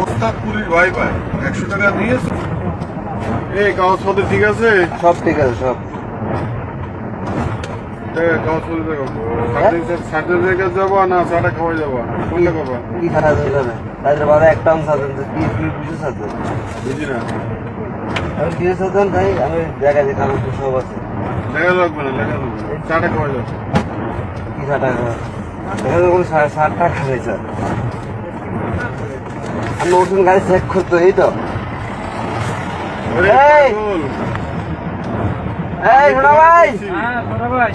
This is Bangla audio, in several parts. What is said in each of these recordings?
ওস্তাদ পুলিশ ভাই ভাই 100 টাকা দিয়েছে। এই কাগজপত্র ঠিক আছে? সব ঠিক আছে সব। কাগজপত্র দেখো। সার্টিফিকেট যাবো না চাটা খাওয়াই যাবো? কোনটা খাবা? কি খাওয়া যাবে? তাদের বাবা একটা সাধন কি কি বুঝে সাধন বুঝি না। আমি দিয়ে সাধন তাই আমি দেখা যে কারণ সব আছে। লেখা লাগবে না, লেখা লাগবে না। চাটা খাওয়াই যাবো। কি টাকা এখানে কোনো 60 টাকা নেই স্যার। আমি নতুন গাড়ি চেক করতো এই তো। ওরে এই! পাগল। এই শোনা ভাই, হ্যাঁ ছোট ভাই।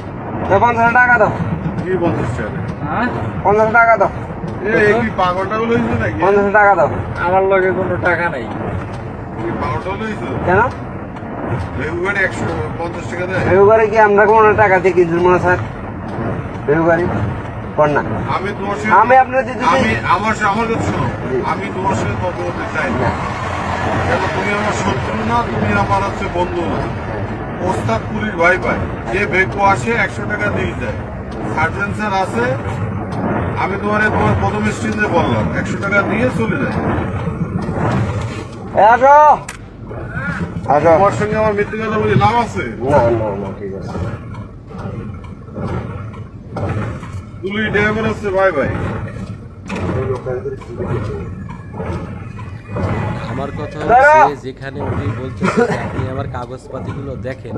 50 টাকা দাও, কি 50 টাকা? হ্যাঁ 50 টাকা দাও, এই কি পাগলটা হইছে নাকি? 50 টাকা দাও। আমার লগে কোনো টাকা নাই। কি পাগলটা হইছে? কেন লেবুগাড়ি 150 টাকা দেয়? বেহুবারে কি আমরা কোনো টাকা দিয়ে কিনছি মনে হয় স্যার? বেহুবারি কর না। আমি তোমার সাথে আমি আপনার দিদি আমার কাছে শোনো, জি। আমি তোমার সাথে তর্ক করতে চাই না। কেন তুমি আমার শত্রু না, তুমি আমার হচ্ছে বন্ধু না। ওস্তাদ পুলিশ ভাই ভাই যে বেকু আসে 100 টাকা দিয়ে যায়। সার্জেন্সার আছে, আমি তোমার প্রথম স্টেজে বললাম 100 টাকা দিয়ে চলে যায়। আসো আসো। তোমার সঙ্গে আমার মিথ্যে কথা বলি লাভ আছে? না না না ঠিক আছে। পুলিশ ড্রাইভার আছে ভাই ভাই। আমার কথা দাঁড়া। হচ্ছে যেখানে উনি বলতেছে যে আপনি আমার কাগজপাতিগুলো দেখেন,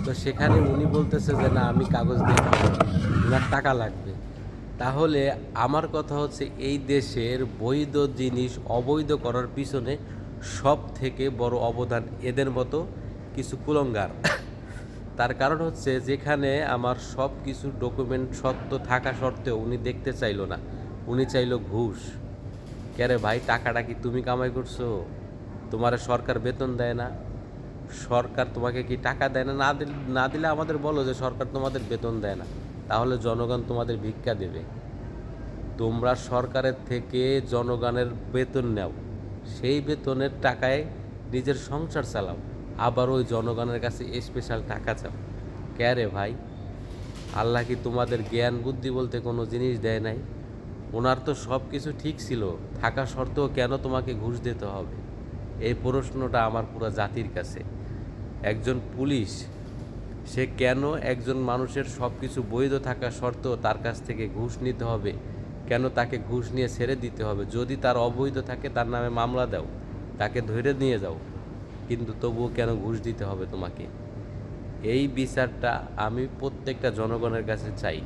তো সেখানে উনি বলতেছে যে না আমি কাগজ দেখব, ওনার টাকা লাগবে। তাহলে আমার কথা হচ্ছে এই দেশের বৈধ জিনিস অবৈধ করার পিছনে সব থেকে বড় অবদান এদের মতো কিছু কুলঙ্গার। তার কারণ হচ্ছে যেখানে আমার সব কিছু ডকুমেন্ট সত্য থাকা সত্ত্বেও উনি দেখতে চাইলো না, উনি চাইলো ঘুষ। ক্যারে ভাই, টাকাটা কি তুমি কামাই করছো? তোমার সরকার বেতন দেয় না? সরকার তোমাকে কি টাকা দেয় না? না দিলে আমাদের বলো যে সরকার তোমাদের বেতন দেয় না, তাহলে জনগণ তোমাদের ভিক্ষা দেবে। তোমরা সরকারের থেকে জনগণের বেতন নাও, সেই বেতনের টাকায় নিজের সংসার চালাও, আবার ওই জনগণের কাছে স্পেশাল টাকা চাও। ক্যারে ভাই, আল্লাহ কি তোমাদের জ্ঞান বুদ্ধি বলতে কোনো জিনিস দেয় নাই? ওনার তো সব কিছু ঠিক ছিল, থাকা সত্ত্বেও কেন তোমাকে ঘুষ দিতে হবে? এই প্রশ্নটা আমার পুরো জাতির কাছে। একজন পুলিশ, সে কেন একজন মানুষের সব কিছু বৈধ থাকা সত্ত্বেও তার কাছ থেকে ঘুষ নিতে হবে? কেন তাকে ঘুষ নিয়ে ছেড়ে দিতে হবে? যদি তার অবৈধ থাকে তার নামে মামলা দাও, তাকে ধরে নিয়ে যাও, কিন্তু তবুও কেন ঘুষ দিতে হবে তোমাকে? এই বিচারটা আমি প্রত্যেকটা জনগণের কাছে চাই।